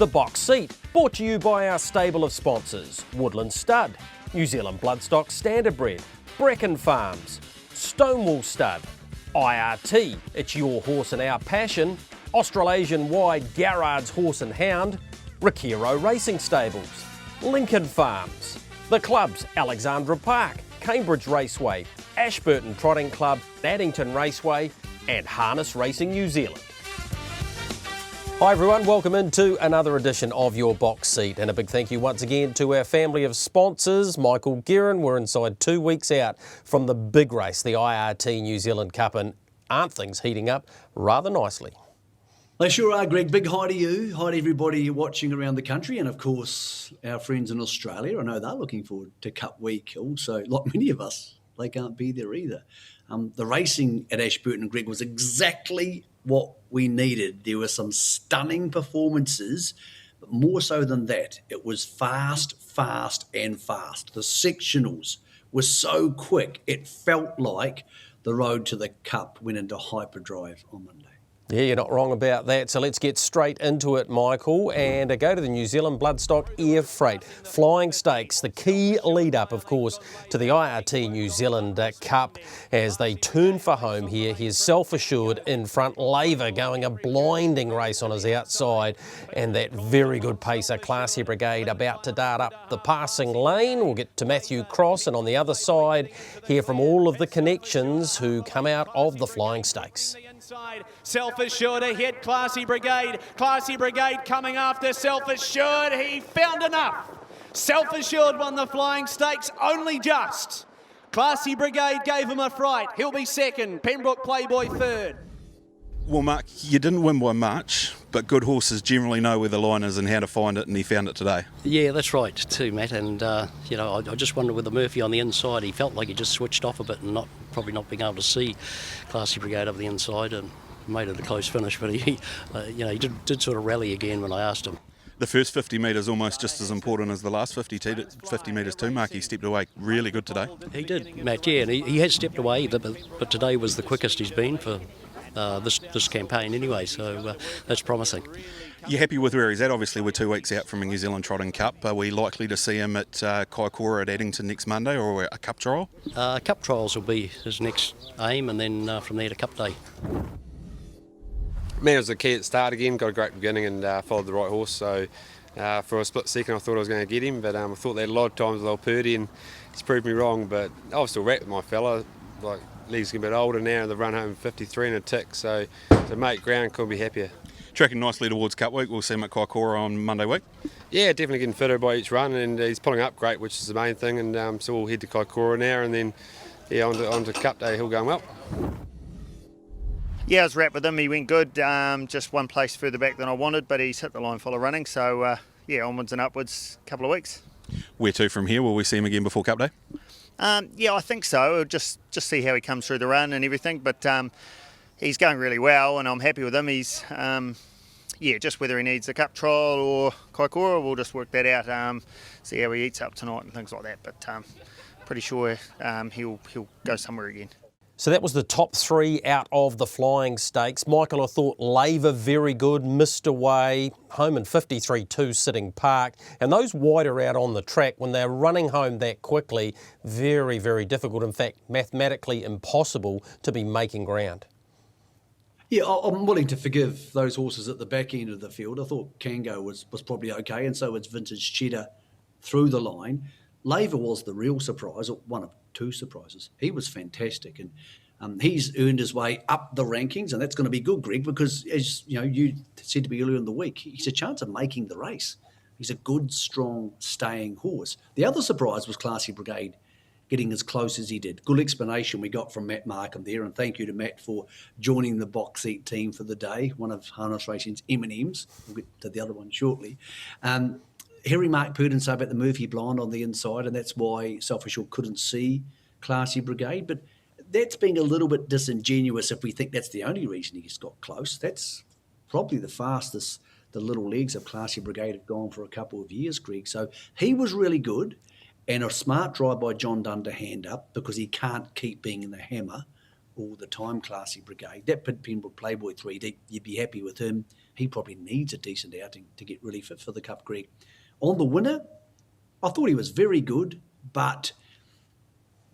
The Box Seat, brought to you by our stable of sponsors: Woodland Stud, New Zealand Bloodstock Standardbred, Brecken Farms, Stonewall Stud, IRT, it's your horse and our passion, Australasian Wide Garrard's Horse and Hound, Ricciero Racing Stables, Lincoln Farms, the clubs Alexandra Park, Cambridge Raceway, Ashburton Trotting Club, Addington Raceway and Harness Racing New Zealand. Hi everyone, welcome into another edition of Your Box Seat, and a big thank you once again to our family of sponsors. Michael Guerin, we're inside 2 weeks out from the big race, the IRT New Zealand Cup, and aren't things heating up rather nicely? They sure are, Greg. Big hi to you. Hi to everybody watching around the country, and of course our friends in Australia. I know they're looking forward to Cup Week also, like many of us. They can't be there either. The racing at Ashburton, Greg, was exactly what we needed. There were some stunning performances, but more so than that, it was fast. The sectionals were so quick, it felt like the road to the Cup went into hyperdrive on Monday. Yeah, you're not wrong about that. So let's get straight into it, Michael, and go to the New Zealand Bloodstock Air Freight Flying Stakes, the key lead-up, of course, to the IRT New Zealand Cup as they turn for home here. Here's Self-Assured in front, Laver going a blinding race on his outside, and that very good pacer, Classy Brigade, about to dart up the passing lane. We'll get to Matthew Cross, and on the other side, hear from all of the connections who come out of the Flying Stakes. Self-Assured ahead, Classy Brigade. Classy Brigade coming after Self-Assured. He found enough. Self-Assured won the Flying Stakes only just. Classy Brigade gave him a fright. He'll be second. Pembroke Playboy third. Well, Mark, you didn't win by much, but good horses generally know where the line is and how to find it, and he found it today. Yeah, that's right too, Matt. And, I just wondered with the Murphy on the inside, he felt like he just switched off a bit and probably not being able to see Classy Brigade over the inside and made it a close finish. But he did sort of rally again when I asked him. The first 50 metres almost just as important as the last 50 metres too, Mark. He stepped away really good today. He did, Matt, yeah. And he has stepped away, but today was the quickest he's been for this campaign anyway, so that's promising. You're happy with where he's at? Obviously we're 2 weeks out from a New Zealand Trotting Cup. Are we likely to see him at Kaikoura at Addington next Monday, or a Cup trial? Cup trials will be his next aim, and then from there to Cup Day. Man, it was a key at the start again, got a great beginning and followed the right horse, so for a split second I thought I was going to get him, but I thought they had a lot of times with old Purdy and he's proved me wrong, but I was still wrapped with my fella. Like, league's getting a bit older now, they've run home 53 and a tick, so to make ground couldn't be happier. Tracking nicely towards Cup Week. We'll see him at Kaikoura on Monday week. Yeah, definitely getting fitter by each run, and he's pulling up great, which is the main thing, and so we'll head to Kaikoura now, and then on to Cup Day, he'll go well. Yeah, I was wrapped with him. He went good, just one place further back than I wanted, but he's hit the line full of running, so onwards and upwards, couple of weeks. Where to from here? Will we see him again before Cup Day? Yeah, I think so. Just see how he comes through the run and everything, but he's going really well and I'm happy with him. He's, just whether he needs a cup trial or Kaikoura, we'll just work that out, see how he eats up tonight and things like that, but pretty sure he'll go somewhere again. So that was the top three out of the Flying Stakes. Michael, I thought Laver very good, missed away, home in 53-2 Sitting Park. And those wider out on the track, when they're running home that quickly, very, very difficult. In fact, mathematically impossible to be making ground. Yeah, I'm willing to forgive those horses at the back end of the field. I thought Kango was probably okay, and so was Vintage Cheddar through the line. Laver was the real surprise, or one of two surprises. He was fantastic, and he's earned his way up the rankings, and that's going to be good, Greg, because as you said to me earlier in the week, he's a chance of making the race. He's a good, strong, staying horse. The other surprise was Classy Brigade getting as close as he did. Good explanation we got from Matt Markham there, and thank you to Matt for joining the box seat team for the day, one of Harness Racing's M&Ms. We'll get to the other one shortly. Harry Mark Purdon said about the Murphy blind on the inside, and that's why Self-Assured couldn't see Classy Brigade. But that's being a little bit disingenuous if we think that's the only reason he's got close. That's probably the fastest the little legs of Classy Brigade have gone for a couple of years, Greg. So he was really good, and a smart drive by John Dunn to hand up, because he can't keep being in the hammer all the time, Classy Brigade. That put Pembroke Playboy 3 deep, you'd be happy with him. he probably needs a decent outing to get really fit for the Cup, Greg. On the winner, I thought he was very good, but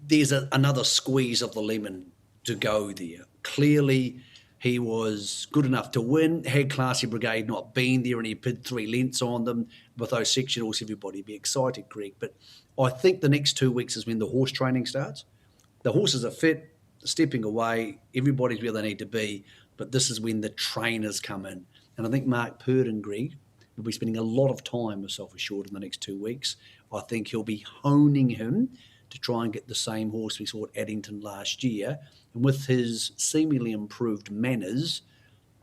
there's another squeeze of the lemon to go there. Clearly, he was good enough to win. Had Classy Brigade not been there and he pinned 3 lengths on them, with those sectionals, everybody be excited, Greg. But I think the next 2 weeks is when the horse training starts. The horses are fit, stepping away, everybody's where they need to be, but this is when the trainers come in. And I think Mark Purdon, Greg, will be spending a lot of time with Self Assured in the next 2 weeks. I think he'll be honing him to try and get the same horse we saw at Addington last year. And with his seemingly improved manners,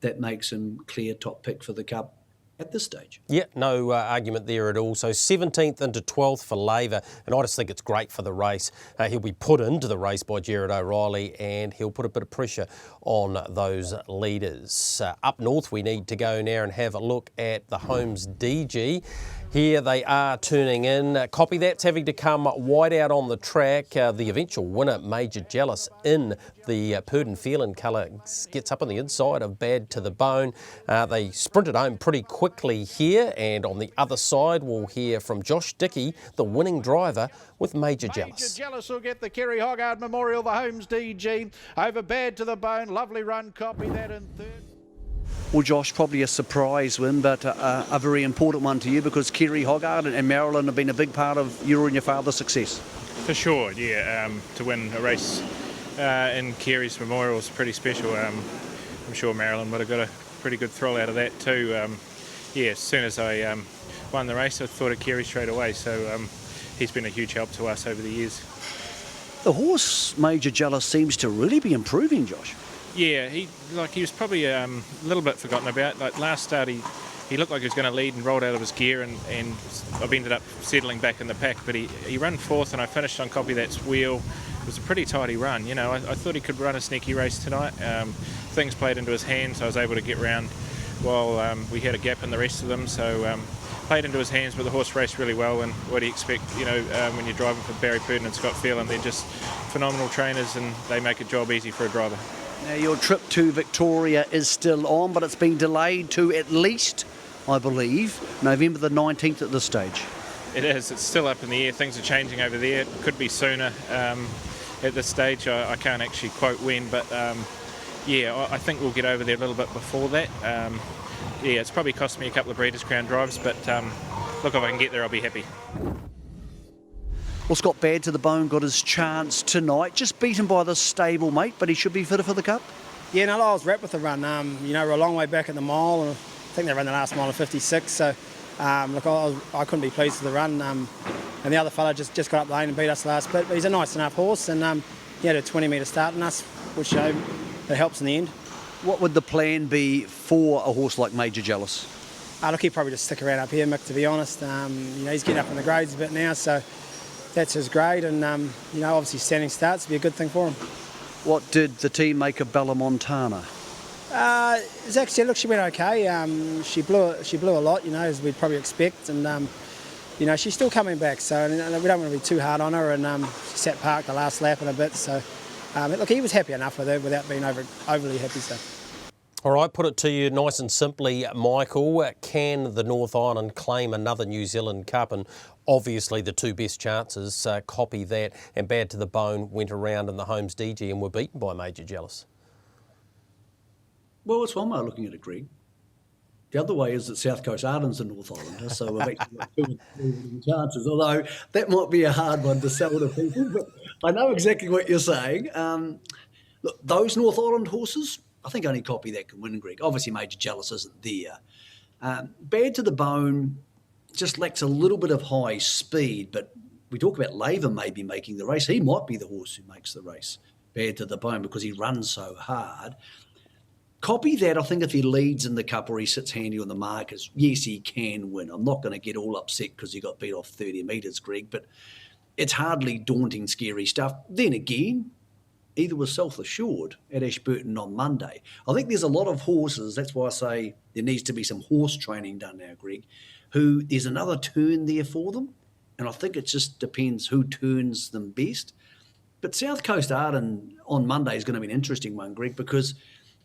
that makes him clear top pick for the Cup at this stage. Yeah, no argument there at all. So 17th into 12th for Laver, and I just think it's great for the race. He'll be put into the race by Jared O'Reilly, and he'll put a bit of pressure on those leaders. Up north, we need to go now and have a look at the Holmes DG. Here they are turning in. Copy That's having to come wide out on the track. The eventual winner, Major Jealous, in the Purdon Phelan colour, gets up on the inside of Bad to the Bone. They sprinted home pretty quickly here, and on the other side we'll hear from Josh Dickey, the winning driver, with Major Jealous. Major Jealous will get the Kerry Hoggard Memorial, the Holmes DG, over Bad to the Bone. Lovely run, Copy That in third. Well, Josh, probably a surprise win, but a very important one to you because Kerry Hoggard and Marilyn have been a big part of your and your father's success. For sure, yeah. To win a race in Kerry's Memorial is pretty special. I'm sure Marilyn would have got a pretty good thrill out of that too. Yeah, as soon as I won the race, I thought of Kerry straight away. So he's been a huge help to us over the years. The horse, Major Jealous, seems to really be improving, Josh. Yeah, he was probably a little bit forgotten about. Like last start, he looked like he was going to lead and rolled out of his gear, and I've ended up settling back in the pack. But he ran 4th, and I finished on Copy That's wheel. It was a pretty tidy run. You know, I thought he could run a sneaky race tonight. Things played into his hands, so I was able to get round while we had a gap in the rest of them. So played into his hands, but the horse raced really well. And what do you expect? You know, when you're driving for Barry Purdon and Scott Phelan, they're just phenomenal trainers, and they make a job easy for a driver. Now, your trip to Victoria is still on, but it's been delayed to at least, I believe, November the 19th at this stage. It is. It's still up in the air. Things are changing over there. It could be sooner at this stage. I can't actually quote when, but yeah, I think we'll get over there a little bit before that. Yeah, it's probably cost me a couple of Breeders' Crown drives, but look, if I can get there, I'll be happy. Well, Scott Bad to the Bone got his chance tonight, just beaten by the stable mate, but he should be fitter for the Cup. Yeah, no, I was wrapped with the run. You know, we're a long way back at the mile, and I think they ran the last mile in 56. So, look, I couldn't be pleased with the run. And the other fella just got up the lane and beat us last bit. But he's a nice enough horse, and he had a 20-metre start in us, which it helps in the end. What would the plan be for a horse like Major Jealous? Look, he'd probably just stick around up here, Mick, to be honest. You know, he's getting up in the grades a bit now, so that's his grade, and you know, obviously standing starts would be a good thing for him. What did the team make of Bella Montana? Zach said, look, she went okay. She blew a lot, you know, as we'd probably expect, and you know, she's still coming back, so we don't want to be too hard on her, and she sat parked the last lap in a bit, so look, he was happy enough with her without being overly happy. So. All right, put it to you nice and simply, Michael. Can the North Island claim another New Zealand Cup? And obviously the two best chances, Copy That and Bad to the Bone, went around in the Holmes DG and were beaten by Major Jealous. Well, it's one way of looking at it, Greg. The other way is that South Coast Arden's the North Islander, so we've actually got 2 or 3 chances, although that might be a hard one to sell to people, but I know exactly what you're saying. Look, those North Island horses, I think only Copy That can win, Greg. Obviously, Major Jealous isn't there. Bad to the Bone just lacks a little bit of high speed, but we talk about Laver maybe making the race. He might be the horse who makes the race, Bad to the Bone, because he runs so hard. Copy That, I think if he leads in the Cup or he sits handy on the markers, yes, he can win. I'm not going to get all upset because he got beat off 30 metres, Greg, but it's hardly daunting, scary stuff. Then again, either was Self-Assured at Ashburton on Monday. I think there's a lot of horses, that's why I say there needs to be some horse training done now, Greg, who there's another turn there for them, and I think it just depends who turns them best. But South Coast Arden on Monday is going to be an interesting one, Greg, because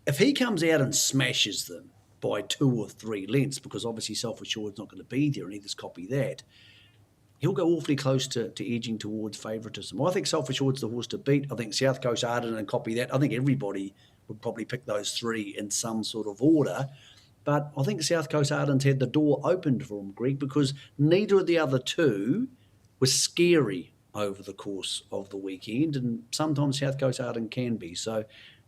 if he comes out and smashes them, by 2 or 3 lengths, because obviously Self-Assured's not going to be there, and either's copy that, he'll go awfully close to edging towards favouritism. I think Self-Assured's the horse to beat. I think South Coast Arden and Copy That. I think everybody would probably pick those 3 in some sort of order. But I think South Coast Arden's had the door opened for him, Greg, because neither of the other 2 was scary over the course of the weekend, and sometimes South Coast Arden can be. So a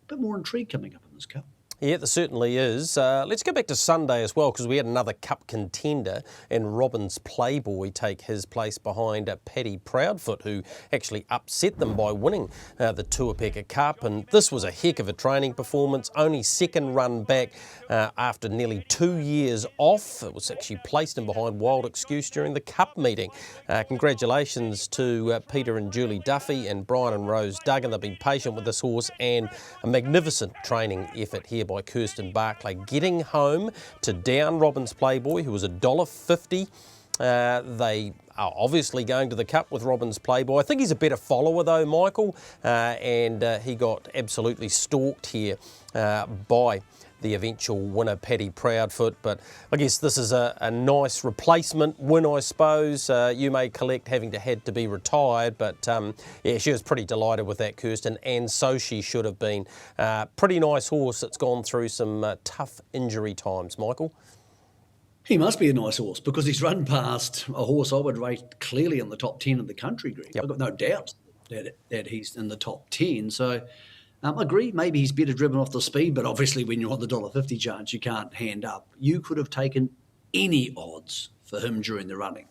bit more intrigue coming up in this Cup. Yeah, there certainly is. Let's go back to Sunday as well, because we had another Cup contender, and Robbins Playboy take his place behind Paddy Proudfoot, who actually upset them by winning the Tuapeka Cup. And this was a heck of a training performance, only second run back after nearly 2 years off. It was actually placed in behind Wild Excuse during the Cup meeting. Congratulations to Peter and Julie Duffy and Brian and Rose Duggan. They've been patient with this horse, and a magnificent training effort here by Kirsten Barclay, getting home to down Robbins Playboy, who was $1.50. They are obviously going to the Cup with Robbins Playboy. I think he's a better follower though, Michael, and he got absolutely stalked here by the eventual winner, Paddy Proudfoot. But I guess this is a nice replacement win, I suppose. You may collect having had to be retired, but yeah, she was pretty delighted with that, Kirsten, and so she should have been. Pretty nice horse that's gone through some tough injury times, Michael. He must be a nice horse, because he's run past a horse I would rate clearly in the top 10 in the country, Greg. Yep. I've got no doubt that he's in the top 10. So I agree, maybe he's better driven off the speed, but obviously when you're on the $1.50 chance, you can't hand up. You could have taken any odds for him during the running.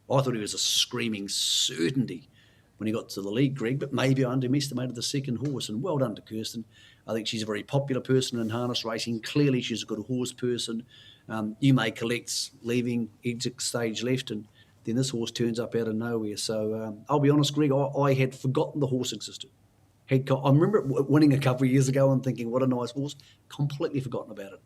I thought he was a screaming certainty when he got to the lead, Greg, but maybe I underestimated the second horse, and well done to Kirsten. I think she's a very popular person in harness racing. Clearly she's a good horse person. You may collect leaving exit stage left, and then this horse turns up out of nowhere. So I'll be honest, Greg, I had forgotten the horse existed. I remember it winning a couple of years ago and thinking, what a nice horse. Completely forgotten about it.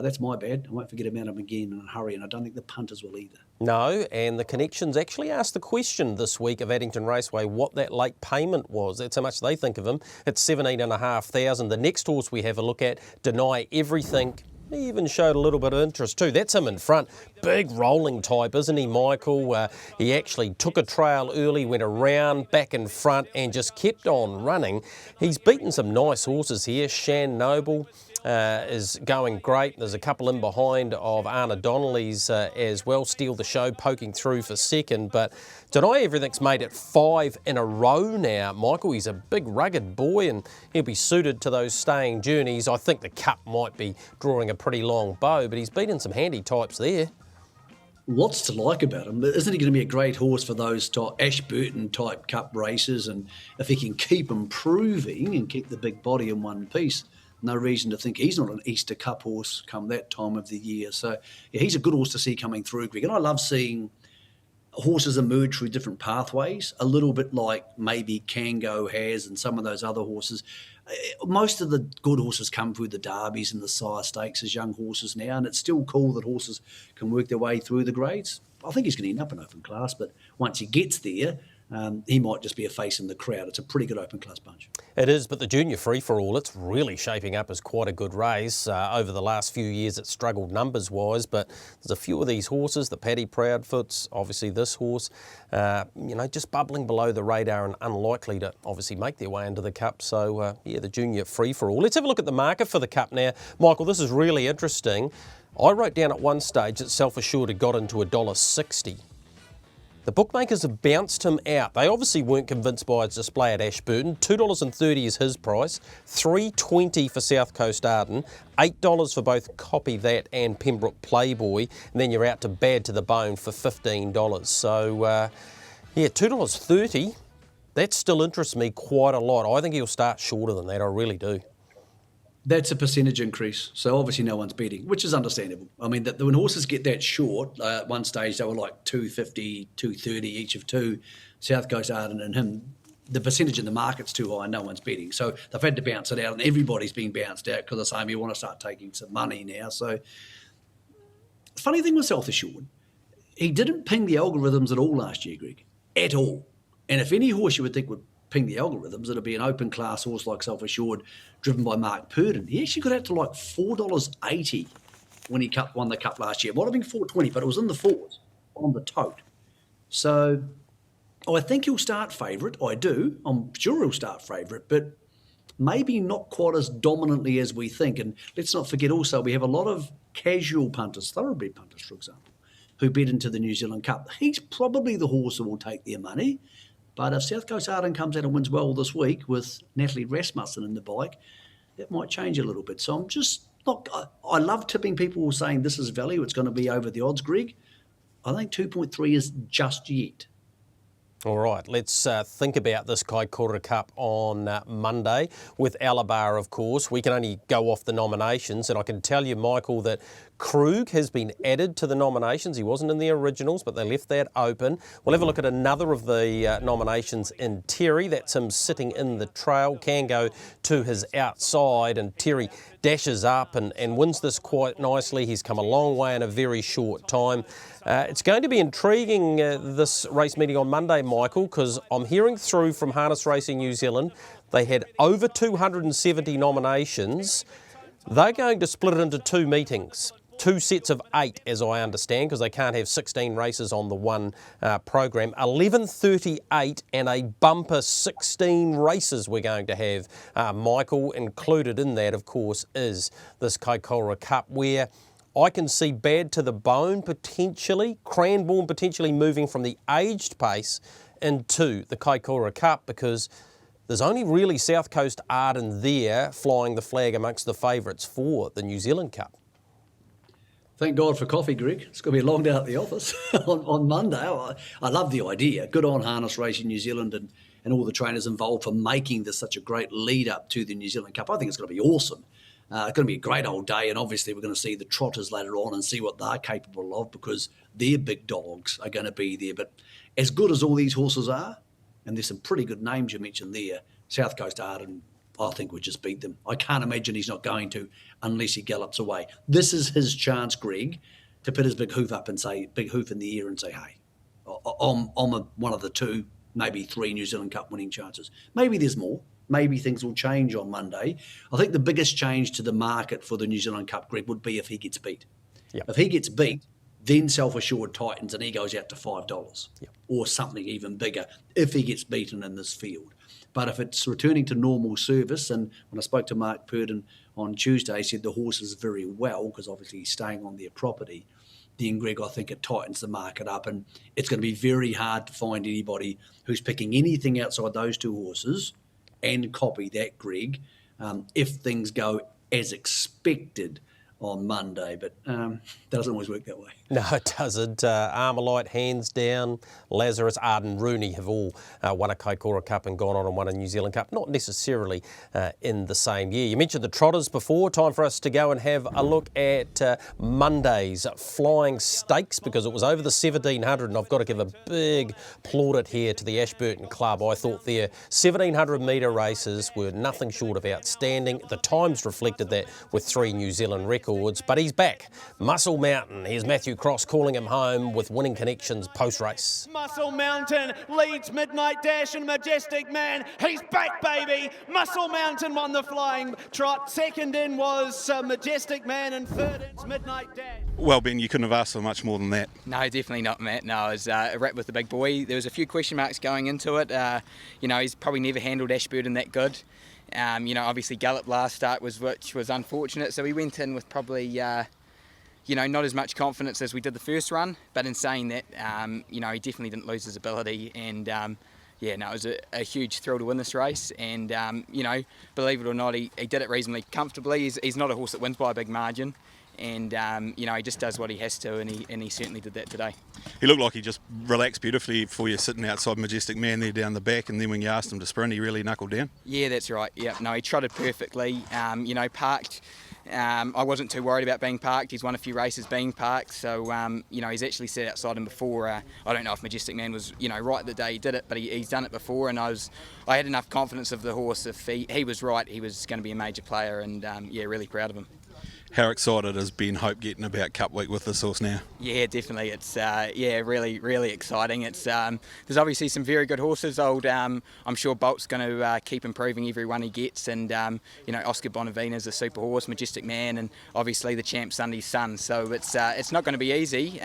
That's my bad. I won't forget about him again in a hurry, and I don't think the punters will either. No, and the Connections actually asked the question this week of Addington Raceway what that late payment was. That's how much they think of him. It's $17,500. The next horse we have a look at, Deny Everything, he even showed a little bit of interest too. That's him in front. Big rolling type, isn't he, Michael? He actually took a trail early, went around, back in front, and just kept on running. He's beaten some nice horses here. Shan Noble is going great. There's a couple in behind of Anna Donnelly's as well. Steal the Show poking through for second, but Deny Everything's made it 5 in a row now, Michael. He's a big rugged boy, and he'll be suited to those staying journeys. I think the Cup might be drawing a pretty long bow, but he's beaten some handy types there. Lots to like about him. Isn't he going to be a great horse for those Ashburton type Cup races? And if he can keep improving and keep the big body in one piece, no reason to think he's not an Easter Cup horse come that time of the year. So yeah, he's a good horse to see coming through, Greg. And I love seeing horses emerge through different pathways, a little bit like maybe Kango has and some of those other horses. Most of the good horses come through the derbies and the sire stakes as young horses now, and it's still cool that horses can work their way through the grades. I think he's going to end up in open class, but once he gets there, he might just be a face in the crowd. It's a pretty good open class bunch. It is, but the Junior Free-for-All, it's really shaping up as quite a good race. Over the last few years, it's struggled numbers-wise, but there's a few of these horses, the Paddy Proudfoots, obviously this horse, just bubbling below the radar and unlikely to obviously make their way into the Cup. So, yeah, the Junior Free-for-All. Let's have a look at the market for the Cup now. Michael, this is really interesting. I wrote down at one stage that Self-Assured had got into $1.60. The bookmakers have bounced him out. They obviously weren't convinced by his display at Ashburton. $2.30 is his price, $3.20 for South Coast Arden, $8 for both Copy That and Pembroke Playboy, and then you're out to Bad to the Bone for $15. So, yeah, $2.30, that still interests me quite a lot. I think he'll start shorter than that, I really do. That's a percentage increase, so obviously no one's betting, which is understandable. I mean, when horses get that short, at one stage they were like 250, 230 each of two, South Coast Arden and him, the percentage in the market's too high, no one's betting. So they've had to bounce it out, and everybody's being bounced out because they're saying you want to start taking some money now. So the funny thing with Self-Assured, he didn't ping the algorithms at all last year, Greg, at all. And if any horse you would think would ping the algorithms, it'd be an open class horse like Self-Assured driven by Mark Purdon. He actually got out to like $4.80 when he won the Cup last year. It might have been 4:20, but it was in the fours on the tote. So I think he'll start favourite. I do. I'm sure he'll start favourite, but maybe not quite as dominantly as we think. And let's not forget also, we have a lot of casual punters, thoroughbred punters, for example, who bet into the New Zealand Cup. He's probably the horse that will take their money. But if South Coast Arden comes out and wins well this week with Natalie Rasmussen in the bike, that might change a little bit. So I'm just not... I love tipping people saying this is value. It's going to be over the odds, Greg. I think 2.3 is just yet. All right, let's think about this Kaikoura Cup on Monday with Alabar, of course. We can only go off the nominations, and I can tell you, Michael, that Krug has been added to the nominations. He wasn't in the originals, but they left that open. We'll have a look at another of the nominations in Terry. That's him sitting in the trail, can go to his outside, and Terry dashes up and wins this quite nicely. He's come a long way in a very short time. It's going to be intriguing, this race meeting on Monday, Michael, because I'm hearing through from Harness Racing New Zealand, they had over 270 nominations. They're going to split it into two meetings, 2 sets of 8, as I understand, because they can't have 16 races on the one program. 11:38 and a bumper 16 races we're going to have. Michael, included in that, of course, is this Kaikoura Cup, where I can see Bad to the Bone potentially, Cranbourne potentially moving from the aged pace into the Kaikoura Cup, because there's only really South Coast Arden there flying the flag amongst the favourites for the New Zealand Cup. Thank God for coffee, Greg. It's going to be a long day at the office on Monday. I love the idea. Good on Harness Racing New Zealand and all the trainers involved for making this such a great lead up to the New Zealand Cup. I think it's going to be awesome. It's going to be a great old day, and obviously we're going to see the trotters later on and see what they're capable of, because their big dogs are going to be there. But as good as all these horses are, and there's some pretty good names you mentioned there, South Coast Arden, I think would just beat them. I can't imagine he's not going to unless he gallops away. This is his chance, Greg, to put his big hoof up and say, big hoof in the air and say, hey, I'm one of the 2, maybe 3 New Zealand Cup winning chances. Maybe there's more. Maybe things will change on Monday. I think the biggest change to the market for the New Zealand Cup, Greg, would be if he gets beat. Yep. If he gets beat, then Self-Assured tightens and he goes out to $5 yep. or something even bigger if he gets beaten in this field. But if it's returning to normal service, and when I spoke to Mark Purdon on Tuesday, he said the horse is very well, because obviously he's staying on their property, then, Greg, I think it tightens the market up, and it's going to be very hard to find anybody who's picking anything outside those 2 horses and copy that, Greg, if things go as expected on Monday. But that doesn't always work that way. No, it doesn't. Armalite, hands down, Lazarus, Arden, Rooney have all won a Kaikoura Cup and gone on and won a New Zealand Cup, not necessarily in the same year. You mentioned the trotters before. Time for us to go and have a look at Monday's Flying Stakes, because it was over the 1700, and I've got to give a big plaudit here to the Ashburton Club. I thought their 1700 metre races were nothing short of outstanding. The times reflected that with 3 New Zealand records, but he's back. Muscle Mountain. Here's Matthew Cross calling him home with winning connections post-race. Muscle Mountain leads Midnight Dash and Majestic Man. He's back, baby. Muscle Mountain won the flying trot. Second in was Majestic Man, and third in's Midnight Dash. Well, Ben, you couldn't have asked for much more than that. No, definitely not, Matt. No, I was a rap with the big boy. There was a few question marks going into it. He's probably never handled Ashburton that good. Obviously Gallop last start which was unfortunate. So we went in with probably, not as much confidence as we did the first run. But in saying that, he definitely didn't lose his ability. And, it was a huge thrill to win this race. And, believe it or not, he did it reasonably comfortably. He's not a horse that wins by a big margin. And, he just does what he has to, and he certainly did that today. He looked like he just relaxed beautifully before you're sitting outside Majestic Man there down the back, and then when you asked him to sprint, he really knuckled down. Yeah, that's right. Yeah, no, he trotted perfectly. Parked. I wasn't too worried about being parked. He's won a few races being parked, so he's actually sat outside him before. I don't know if Majestic Man was right the day he did it, but he's done it before, and I had enough confidence of the horse. If he was right, he was going to be a major player, and really proud of him. How excited is Ben Hope getting about Cup Week with this horse now? Yeah, definitely. It's really, really exciting. It's there's obviously some very good horses. I'm sure Bolt's going to keep improving every one he gets, and Oscar Bonavina's a super horse, Majestic Man, and obviously the champ Sunday's Son. So it's not going to be easy.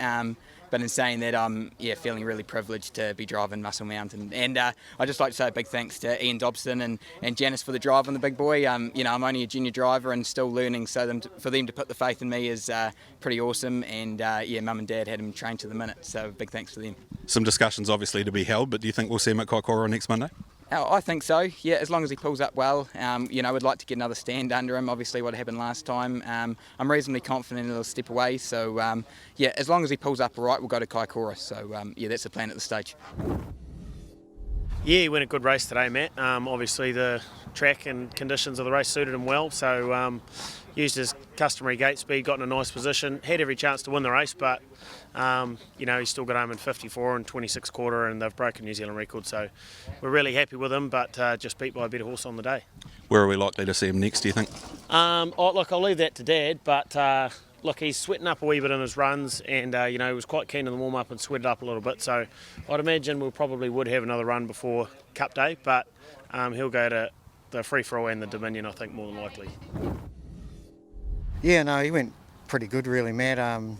But in saying that, I'm feeling really privileged to be driving Muscle Mountain. And I'd just like to say a big thanks to Ian Dobson and Janice for the drive on the big boy. I'm only a junior driver and still learning, so for them to put the faith in me is pretty awesome. And Mum and Dad had him trained to the minute, so big thanks to them. Some discussions obviously to be held, but do you think we'll see him at Kaikoura next Monday? I think so, yeah, as long as he pulls up well. We'd like to get another stand under him, obviously what happened last time. I'm reasonably confident he'll step away, so as long as he pulls up all right, we'll go to Kaikoura. So that's the plan at this stage. Yeah, he went a good race today, Matt. Obviously the track and conditions of the race suited him well, so used his customary gate speed, got in a nice position, had every chance to win the race, but he still got home in 54 and 26 quarter, and they've broken New Zealand record, so we're really happy with him, but just beat by a better horse on the day. Where are we likely to see him next, do you think? Look, I'll leave that to Dad, but look, he's sweating up a wee bit in his runs, and he was quite keen in the warm-up and sweated up a little bit, so I'd imagine we probably would have another run before Cup Day, but he'll go to the free-for-all and the Dominion, I think, more than likely. Yeah, no, he went pretty good really, Matt. I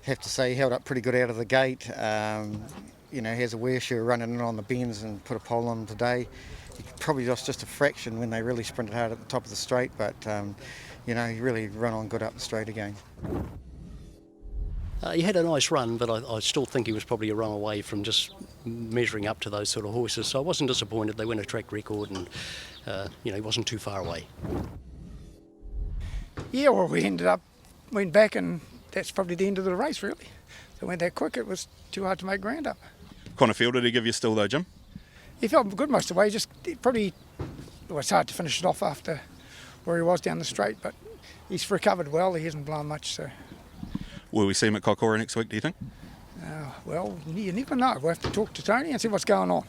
have to say he held up pretty good out of the gate. Has a wear shoe running in on the bends and put a pole on today. He probably lost just a fraction when they really sprinted hard at the top of the straight, but he really run on good up the straight again. He had a nice run, but I still think he was probably a run away from just measuring up to those sort of horses. So I wasn't disappointed. They went a track record, and he wasn't too far away. Yeah, well, went back, and that's probably the end of the race, really. It went that quick, it was too hard to make ground up. What kind of feel did he give you still though, Jim? He felt good most of the way, it's hard to finish it off after where he was down the straight, but he's recovered well, he hasn't blown much, so. Will we see him at Kaikoura next week, do you think? Well, you never know. We'll have to talk to Tony and see what's going on.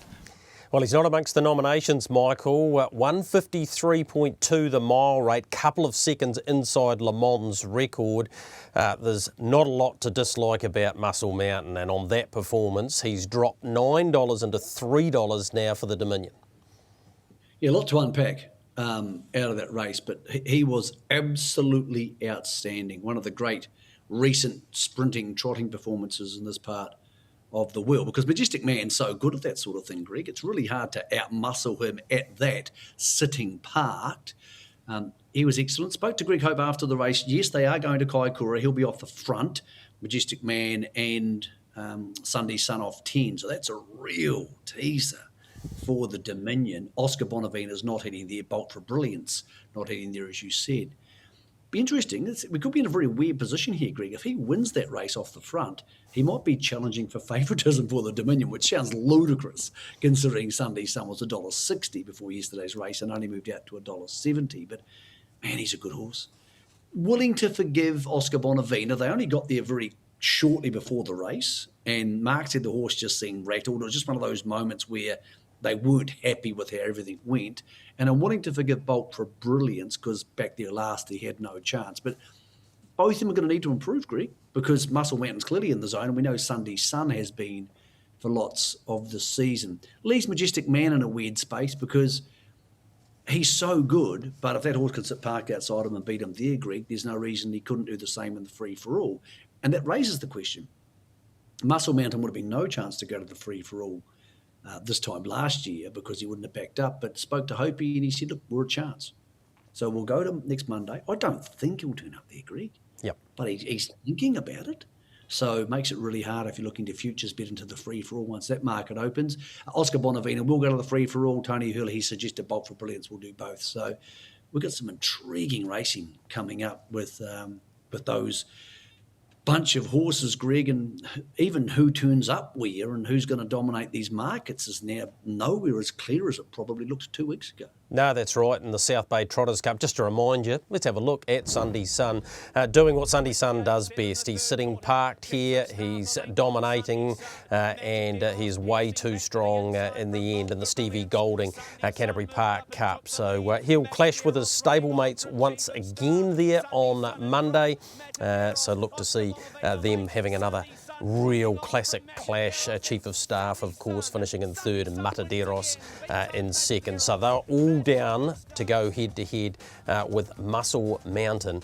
Well, he's not amongst the nominations, Michael. 153.2 the mile rate, couple of seconds inside Le Mans' record. There's not a lot to dislike about Muscle Mountain, and on that performance, he's dropped $9 into $3 now for the Dominion. Yeah, a lot to unpack out of that race, but he was absolutely outstanding. One of the great recent sprinting, trotting performances in this part of the world, because Majestic Man's so good at that sort of thing, Greg. It's really hard to outmuscle him at that, sitting parked. He was excellent. Spoke to Greg Hope after the race. Yes, they are going to Kaikoura. He'll be off the front, Majestic Man and Sunday's Son off 10. So that's a real teaser for the Dominion. Oscar Bonavina's not heading there. Bolt for Brilliance not heading there, as you said. Be interesting. We could be in a very weird position here, Greg. If he wins that race off the front, he might be challenging for favouritism for the Dominion, which sounds ludicrous considering Sunday's Son was $1.60 before yesterday's race and only moved out to $1.70. But man, he's a good horse. Willing to forgive Oscar Bonavina. They only got there very shortly before the race, and Mark said the horse just seemed rattled. It was just one of those moments where they weren't happy with how everything went. And I'm wanting to forgive Bolt for Brilliance because back there last he had no chance. But both of them are going to need to improve, Greg, because Muscle Mountain's clearly in the zone, and we know Sunday's Son has been for lots of the season. Leaves Majestic Man in a weird space because he's so good, but if that horse can sit parked outside him and beat him there, Greg, there's no reason he couldn't do the same in the free-for-all. And that raises the question. Muscle Mountain would have been no chance to go to the free-for-all this time last year because he wouldn't have backed up, but spoke to Hopi and he said, look, we're a chance. So we'll go to next Monday. I don't think he'll turn up there, Greg. Yep. But he's thinking about it. So it makes it really hard if you're looking to futures bet into the free-for-all once that market opens. Oscar Bonavina will go to the free-for-all. Tony Hurley, he suggested Bolt for Brilliance will do both. So we've got some intriguing racing coming up with those bunch of horses, Greg, and even who turns up where and who's going to dominate these markets is now nowhere as clear as it probably looked 2 weeks ago. No, that's right. In the South Bay Trotters Cup, just to remind you, let's have a look at Sunday Sun, doing what Sunday Sun does best. He's sitting parked here, he's dominating, and he's way too strong in the end in the Stevie Golding Canterbury Park Cup. So he'll clash with his stablemates once again there on Monday. So look to see them having another real classic clash. Chief of Staff, of course, finishing in third, and Mataderos in second. So they're all down to go head-to-head with Muscle Mountain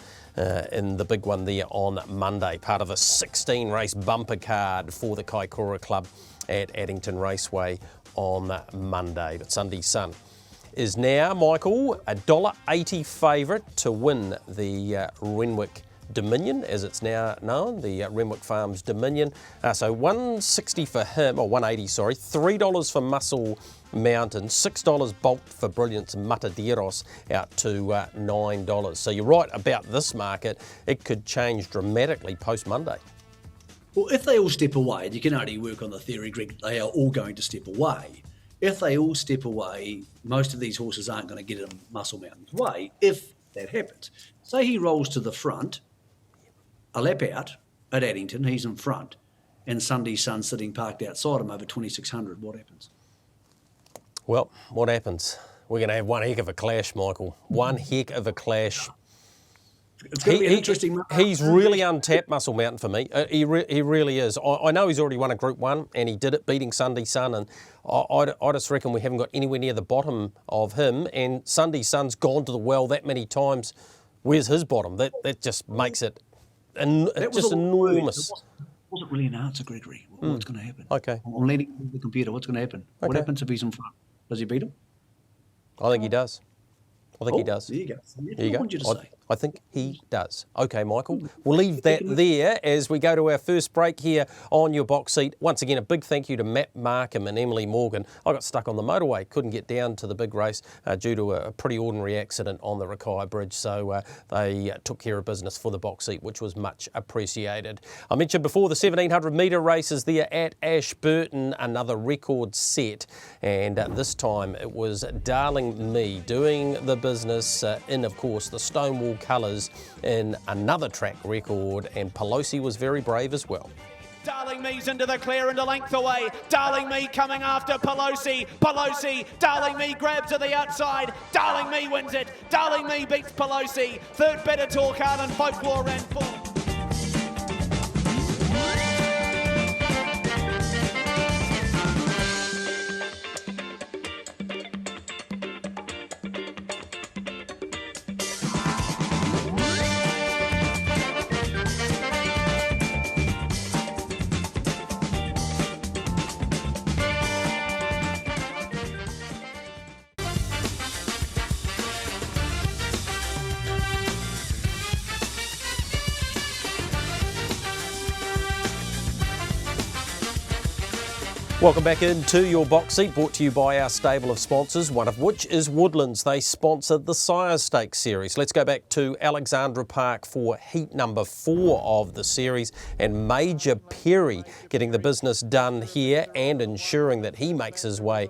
in the big one there on Monday, part of a 16-race bumper card for the Kaikoura Club at Addington Raceway on Monday. But Sunday Sun is now, Michael, $1.80 favourite to win the Renwick Dominion, as it's now known, the Renwick Farms Dominion. So $1.60 for him, or $1.80, sorry, $3 for Muscle Mountain, $6 Bolt for Brilliance Mataderos out to $9. So you're right about this market, it could change dramatically post-Monday. Well, if they all step away, and you can only work on the theory, Greg, they are all going to step away. If they all step away, most of these horses aren't going to get in Muscle Mountain's way if that happens. Say he rolls to the front, a lap out at Addington, he's in front, and Sunday Sun sitting parked outside him over 2,600. What happens? Well, what happens? We're going to have one heck of a clash, Michael. One heck of a clash. It's going to be an interesting market. He's really untapped, Muscle Mountain, for me. He really is. I know he's already won a Group 1, and he did it beating Sunday Sun, and I just reckon we haven't got anywhere near the bottom of him, and Sunday Sun's gone to the well that many times. Where's his bottom? That just makes it just enormous. It wasn't really an answer, Gregory. What's going to happen? Okay. I'm leaning on the computer. What's going to happen? Okay. What happens if he's in front? Does he beat him? I think he does. He does. There you go. There you go. Want you to say. I think he does. Okay, Michael, we'll leave that there as we go to our first break here on Your Box Seat. Once again, a big thank you to Matt Markham and Emily Morgan. I got stuck on the motorway, couldn't get down to the big race due to a pretty ordinary accident on the Rakai Bridge, so they took care of business for the box seat, which was much appreciated. I mentioned before the 1,700 metre races there at Ashburton, another record set, and this time it was Darling Me doing the business in, of course, the Stonewall colours in another track record, and Pelosi was very brave as well. Darling Me's into the clear and a length away. Darling Me coming after Pelosi. Darling Me grabs to the outside. Darling Me wins it. Darling Me beats Pelosi. Third better talk out and Folklore ran fourth. Welcome back into Your Box Seat, brought to you by our stable of sponsors, one of which is Woodlands. They sponsored the Sire Stakes series. Let's go back to Alexandra Park for heat number 4 of the series, and Major Perry getting the business done here and ensuring that he makes his way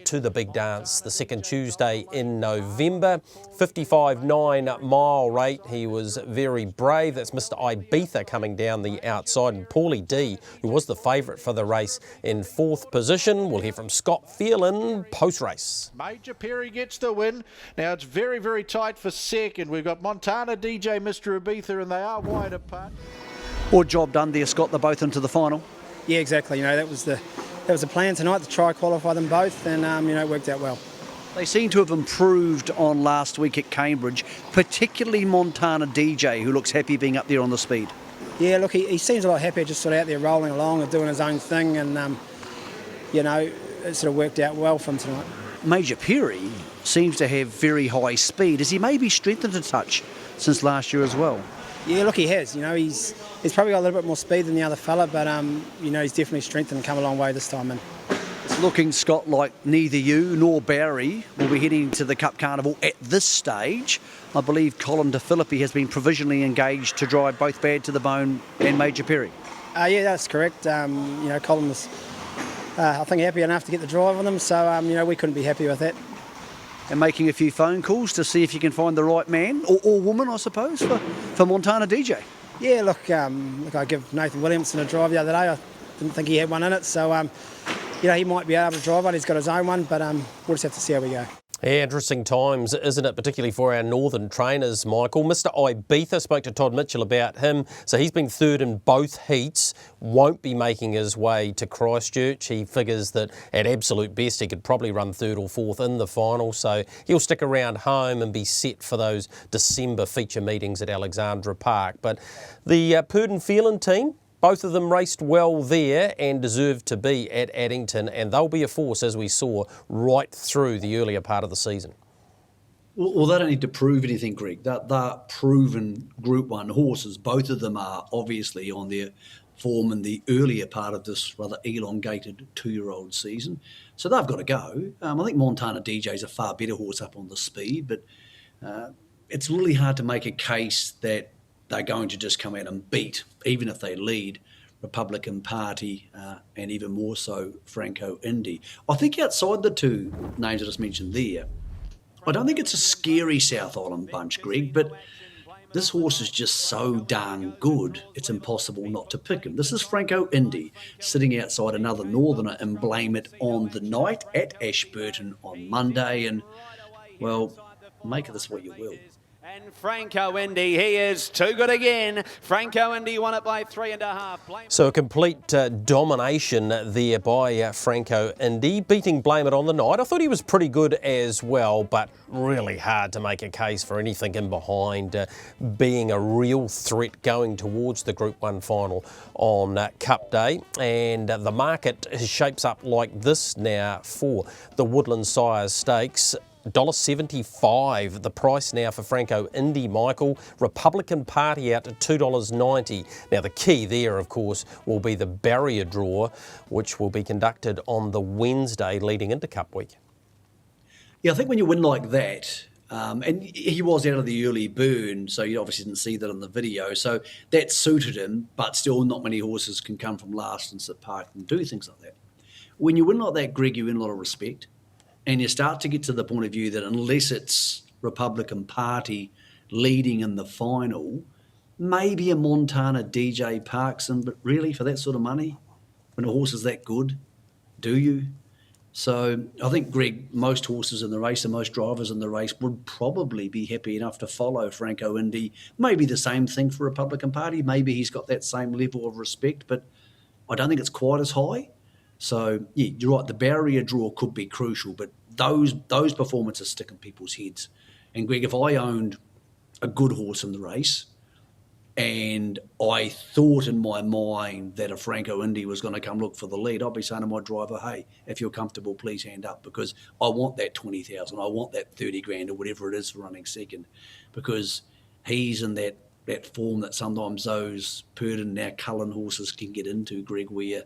to the big dance the second Tuesday in November. 55.9 mile rate. He was very brave. That's Mr. Ibiza coming down the outside, and Paulie D, who was the favourite for the race, in 4th position. We'll hear from Scott Phelan post-race. Major Perry gets the win. Now it's very, very tight for second. We've got Montana, DJ, Mr. Ibiza, and they are wide apart. What job done there, Scott? They're both into the final. Yeah, exactly. You know, that was the plan tonight, to try qualify them both, and it worked out well. They seem to have improved on last week at Cambridge, particularly Montana DJ, who looks happy being up there on the speed. Yeah, look, he seems a lot happier just sort of out there rolling along and doing his own thing, and, it sort of worked out well for him tonight. Major Perry seems to have very high speed. Has he maybe strengthened a touch since last year as well? Yeah, look, he has. He's probably got a little bit more speed than the other fella, but, he's definitely strengthened and come a long way this time. And It's looking, Scott, like neither you nor Barry will be heading to the Cup Carnival at this stage. I believe Colin De Philippi has been provisionally engaged to drive both Bad to the Bone and Major Perry. Yeah, that's correct. Colin was, I think, happy enough to get the drive on them, so we couldn't be happy with that. And making a few phone calls to see if you can find the right man or woman, I suppose, for Montana DJ. Yeah, look, I give Nathan Williamson a drive the other day. I didn't think he had one in it, so he might be able to drive one. He's got his own one, but we'll just have to see how we go. Yeah, interesting times, isn't it, particularly for our northern trainers, Michael. Mr Ibiza spoke to Todd Mitchell about him. So he's been third in both heats, won't be making his way to Christchurch. He figures that at absolute best he could probably run third or fourth in the final. So he'll stick around home and be set for those December feature meetings at Alexandra Park. But the Purdon Phelan team, both of them raced well there and deserved to be at Addington, and they'll be a force, as we saw, right through the earlier part of the season. Well, they don't need to prove anything, Greg. They're proven Group 1 horses. Both of them are obviously on their form in the earlier part of this rather elongated 2-year-old season. So they've got to go. I think Montana DJ's a far better horse up on the speed, but it's really hard to make a case that they're going to just come out and beat, even if they lead, Republican Party and even more so Franco Indy. I think outside the two names I just mentioned there, I don't think it's a scary South Island bunch, Greg, but this horse is just so darn good, it's impossible not to pick him. This is Franco Indy sitting outside another Northerner and Blame It on the night at Ashburton on Monday. And, well, make of this what you will. And Franco Indy, he is too good again. Franco Indy won it by 3.5. So a complete domination there by Franco Indy, beating Blame It on the night. I thought he was pretty good as well, but really hard to make a case for anything in behind being a real threat going towards the Group 1 final on Cup Day. And the market shapes up like this now for the Woodland Sires Stakes. $1.75 the price now for Franco Indy, Michael. Republican Party out at $2.90. Now the key there, of course, will be the barrier draw, which will be conducted on the Wednesday leading into Cup Week. Yeah, I think when you win like that, and he was out of the early burn, so you obviously didn't see that on the video, so that suited him, but still not many horses can come from last and sit park and do things like that. When you win like that, Greg, you win a lot of respect. And you start to get to the point of view that unless it's Republican Party leading in the final, maybe a Montana DJ parks him, but really for that sort of money, when a horse is that good, do you? So I think, Greg, most horses in the race and most drivers in the race would probably be happy enough to follow Franco Indy. Maybe the same thing for Republican Party. Maybe he's got that same level of respect, but I don't think it's quite as high. So, yeah, you're right, the barrier draw could be crucial, but those performances stick in people's heads. And, Greg, if I owned a good horse in the race and I thought in my mind that a Franco Indy was going to come look for the lead, I'd be saying to my driver, hey, if you're comfortable, please hand up, because I want that 20,000, I want that 30 grand or whatever it is for running second, because he's in that form that sometimes those Purdon, now Cullen horses can get into, Greg, where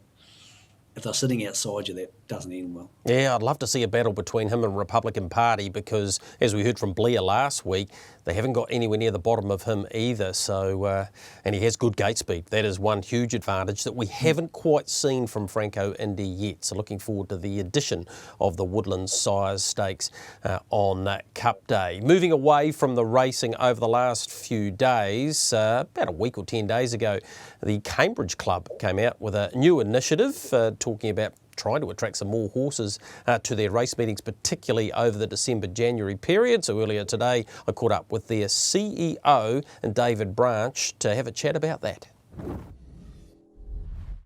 if they're sitting outside you, that doesn't end well. Yeah, I'd love to see a battle between him and Republican Party, because, as we heard from Blair last week, they haven't got anywhere near the bottom of him either. So, and he has good gate speed. That is one huge advantage that we haven't quite seen from Franco Indy yet. So looking forward to the addition of the Woodland Sires Stakes on Cup Day. Moving away from the racing over the last few days, about a week or 10 days ago, the Cambridge Club came out with a new initiative talking about trying to attract some more horses to their race meetings, particularly over the December-January period. So earlier today, I caught up with their CEO, David Branch, to have a chat about that.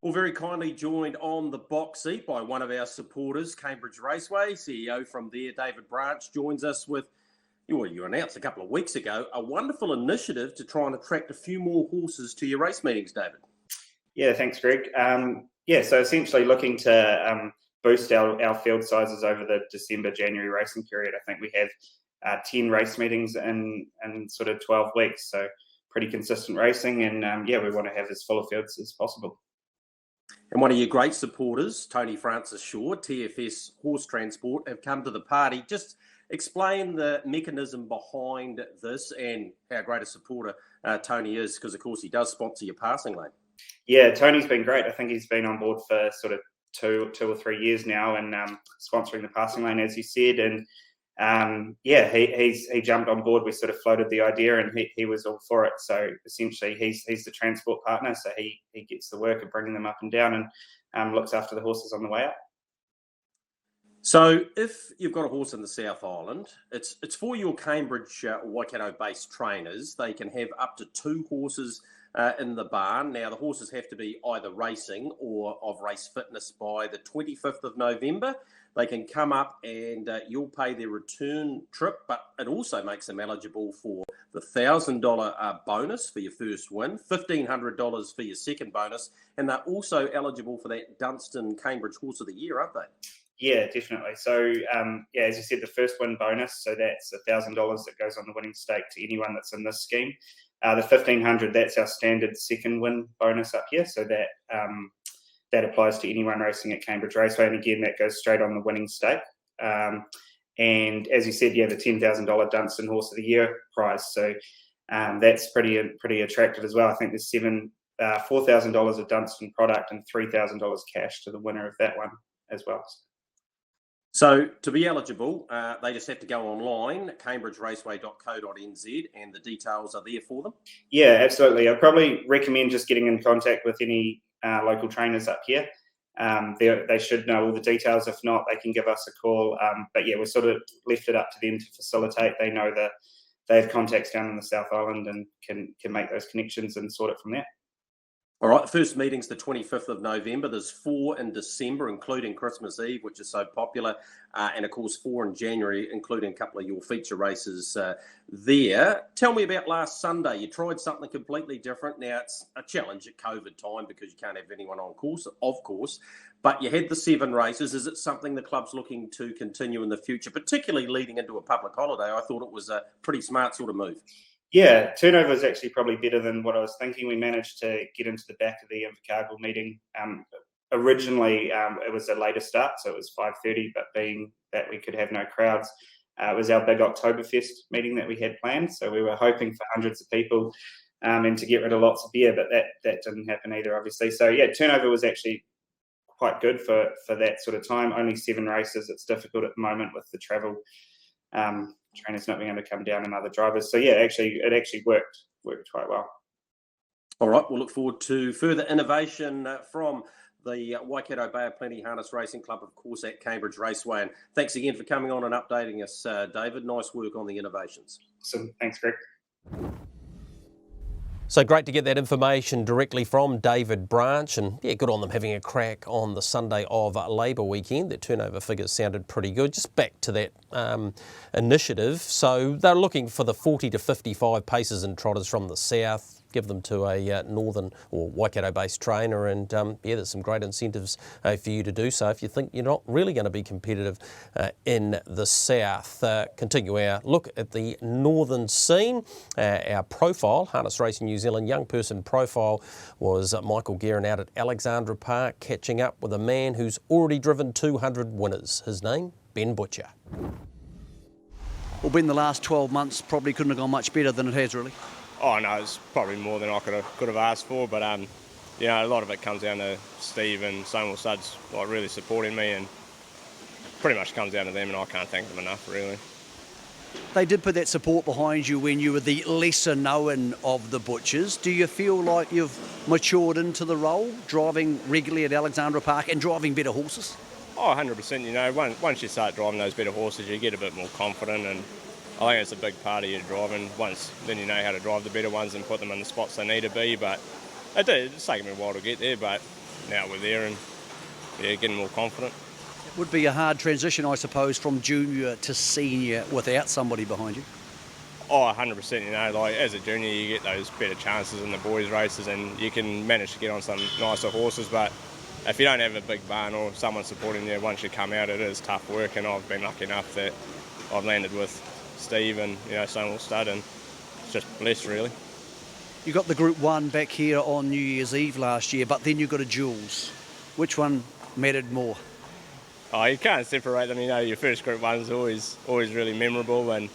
Well, very kindly joined on the box seat by one of our supporters, Cambridge Raceway. CEO from there, David Branch, joins us with, well, you announced a couple of weeks ago, a wonderful initiative to try and attract a few more horses to your race meetings, David. Yeah, thanks, Greg. So essentially looking to boost our field sizes over the December-January racing period. I think we have 10 race meetings in sort of 12 weeks, so pretty consistent racing, and we want to have as full of fields as possible. And one of your great supporters, Tony Francis Shaw, TFS Horse Transport, have come to the party. Just explain the mechanism behind this and how great a supporter Tony is, because, of course, he does sponsor your passing lane. Yeah, Tony's been great. I think he's been on board for sort of two or 3 years now and sponsoring the passing lane, as you said. And he jumped on board. We sort of floated the idea and he was all for it. So essentially he's the transport partner. So he gets the work of bringing them up and down and looks after the horses on the way up. So if you've got a horse in the South Island, it's for your Cambridge Waikato-based trainers. They can have up to 2 horses in the barn. Now, the horses have to be either racing or of race fitness by the 25th of November. They can come up and you'll pay their return trip, but it also makes them eligible for the $1,000 bonus for your first win, $1,500 for your second bonus, and they're also eligible for that Dunstan Cambridge Horse of the Year, aren't they? Yeah, definitely. So, as you said, the first win bonus, so that's $1,000 that goes on the winning stake to anyone that's in this scheme. The $1,500, that's our standard second win bonus up here. So that applies to anyone racing at Cambridge Raceway. And again, that goes straight on the winning stake. And as you said, the $10,000 Dunstan Horse of the Year prize. So that's pretty attractive as well. I think there's $4,000 of Dunstan product and $3,000 cash to the winner of that one as well. So to be eligible, they just have to go online, cambridgeraceway.co.nz, and the details are there for them? Yeah, absolutely. I'd probably recommend just getting in contact with any local trainers up here. They should know all the details. If not, they can give us a call. But yeah, we sort of left it up to them to facilitate. They know that they have contacts down in the South Island and can make those connections and sort it from there. All right, the first meeting's the 25th of November. There's 4 in December, including Christmas Eve, which is so popular, and of course 4 in January, including a couple of your feature races there. Tell me about last Sunday. You tried something completely different. Now, it's a challenge at COVID time because you can't have anyone on course, of course, but you had the 7 races. Is it something the club's looking to continue in the future, particularly leading into a public holiday? I thought it was a pretty smart sort of move. Yeah, turnover is actually probably better than what I was thinking. We managed to get into the back of the Invercargill meeting. Originally, it was a later start, so it was 5:30, but being that we could have no crowds, it was our big Oktoberfest meeting that we had planned. So we were hoping for hundreds of people and to get rid of lots of beer, but that didn't happen either, obviously. So yeah, turnover was actually quite good for that sort of time. Only 7 races. It's difficult at the moment with the travel. Trainers not being able to come down and other drivers. So yeah, it actually worked quite well. All right, we'll look forward to further innovation from the Waikato Bay of Plenty Harness Racing Club, of course, at Cambridge Raceway. And thanks again for coming on and updating us, David. Nice work on the innovations. Awesome. Thanks, Greg. So great to get that information directly from David Branch, and yeah, good on them having a crack on the Sunday of Labour weekend. Their turnover figures sounded pretty good. Just back to that initiative. So they're looking for the 40 to 55 paces and trotters from the south, give them to a northern or Waikato-based trainer, and yeah, there's some great incentives for you to do so if you think you're not really going to be competitive in the south. Continue our look at the northern scene. Our profile, Harness Racing New Zealand young person profile, was Michael Guerin out at Alexandra Park, catching up with a man who's already driven 200 winners. His name, Ben Butcher. Well, Ben, the last 12 months probably couldn't have gone much better than it has, really. Oh no, it's probably more than I could have asked for, but you know, a lot of it comes down to Steve and Stonewall Studs really supporting me, and pretty much comes down to them, and I can't thank them enough, really. They did put that support behind you when you were the lesser known of the Butchers. Do you feel like you've matured into the role, driving regularly at Alexandra Park and driving better horses? Oh, 100%. You know, once you start driving those better horses, you get a bit more confident, and I think it's a big part of your driving. Then you know how to drive the better ones and put them in the spots they need to be. But it's taken me a while to get there, but now we're there and yeah, getting more confident. It would be a hard transition, I suppose, from junior to senior without somebody behind you. Oh, 100%. You know, like as a junior, you get those better chances in the boys' races, and you can manage to get on some nicer horses. But if you don't have a big barn or someone supporting you, once you come out, it is tough work. And I've been lucky enough that I've landed with Steve and Stonewall Stud, and it's just blessed, really. You got the Group 1 back here on New Year's Eve last year, but then you got a Jules. which one mattered more? Oh, you can't separate them. You know, your first Group 1's always really memorable, and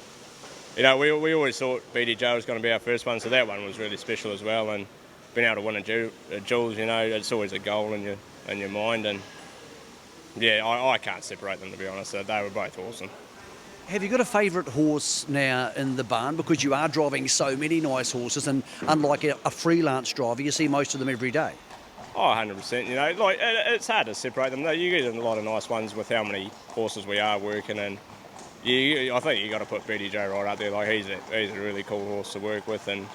you know, we always thought BDJ was going to be our first one, so that one was really special as well. And being able to win a Jules, you know, it's always a goal in your mind. And yeah, I can't separate them, to be honest. They were both awesome. Have you got a favourite horse now in the barn? Because you are driving so many nice horses, and unlike a freelance driver, you see most of them every day. Oh, 100%. You know, like it's hard to separate them. You get a lot of nice ones with how many horses we are working, and I think you got to put BDJ right up there. Like he's a really cool horse to work with, and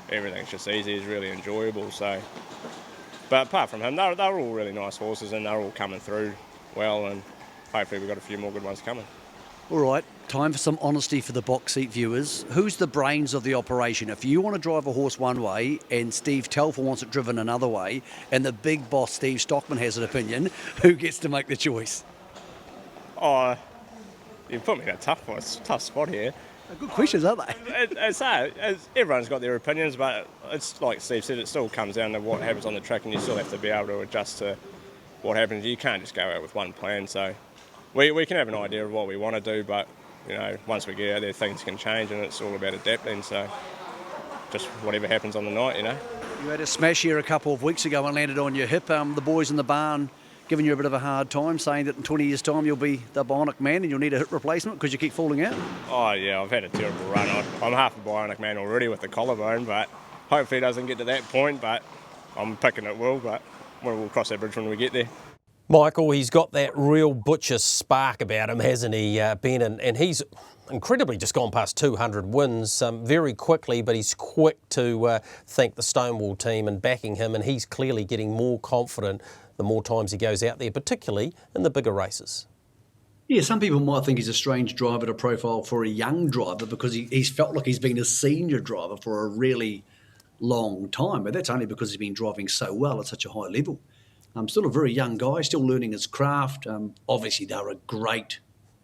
everything's just easy. He's really enjoyable. So, but apart from him, they're all really nice horses, and they're all coming through well, and hopefully we've got a few more good ones coming. All right, time for some honesty for the box seat viewers. Who's the brains of the operation? If you want to drive a horse one way and Steve Telfer wants it driven another way, and the big boss Steve Stockman has an opinion, who gets to make the choice? Oh, you put me in a tough spot here. Good questions, aren't they? It's hard. Everyone's got their opinions, but it's like Steve said, it still comes down to what happens on the track, and you still have to be able to adjust to what happens. You can't just go out with one plan, so we can have an idea of what we want to do, but you know, once we get out there, things can change, and it's all about adapting. So just whatever happens on the night, you know. You had a smash here a couple of weeks ago and landed on your hip. The boys in the barn giving you a bit of a hard time, saying that in 20 years' time you'll be the bionic man and you'll need a hip replacement because you keep falling out. Oh yeah, I've had a terrible run. I'm half a bionic man already with the collarbone, but hopefully it doesn't get to that point. But I'm picking it will, but we'll cross that bridge when we get there. Michael, he's got that real butcher spark about him, hasn't he, Ben? And he's incredibly just gone past 200 wins very quickly, but he's quick to thank the Stonewall team and backing him, and he's clearly getting more confident the more times he goes out there, particularly in the bigger races. Yeah, some people might think he's a strange driver to profile for a young driver because he's felt like he's been a senior driver for a really long time, but that's only because he's been driving so well at such a high level. Still a very young guy, still learning his craft. Obviously, they're a great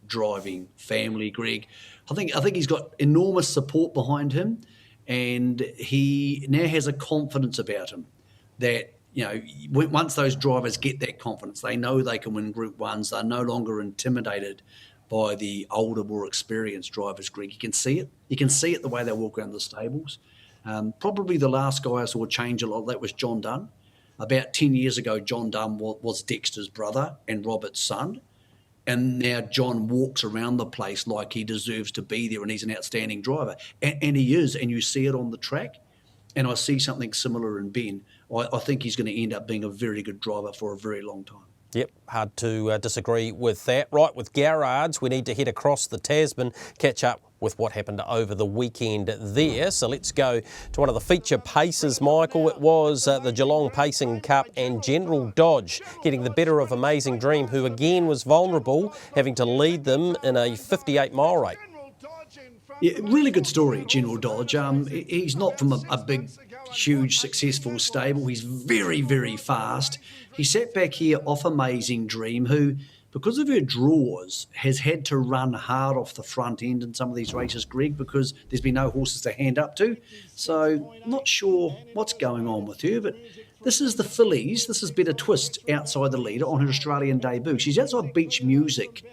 driving family, Greg. I think he's got enormous support behind him, and he now has a confidence about him that, you know, once those drivers get that confidence, they know they can win Group 1s. They're no longer intimidated by the older, more experienced drivers, Greg. You can see it. You can see it the way they walk around the stables. Probably the last guy I saw change a lot of that was John Dunn. About 10 years ago, John Dunn was Dexter's brother and Robert's son. And now John walks around the place like he deserves to be there and he's an outstanding driver. And he is, and you see it on the track. And I see something similar in Ben. I think he's going to end up being a very good driver for a very long time. Yep, hard to disagree with that. Right, with Garrards, we need to head across the Tasman, catch up with what happened over the weekend there. So let's go to one of the feature paces, Michael. It was the Geelong Pacing Cup and General Dodge getting the better of Amazing Dream, who again was vulnerable, having to lead them in a 58-mile rate. Yeah, really good story, General Dodge. He's not from a big, huge, successful stable. He's very, very fast. He sat back here off Amazing Dream, who, because of her draws, has had to run hard off the front end in some of these races, Greg, because there's been no horses to hand up to. So not sure what's going on with her, but this is the fillies. This is Better Twist outside the leader on her Australian debut. She's outside Beach Music,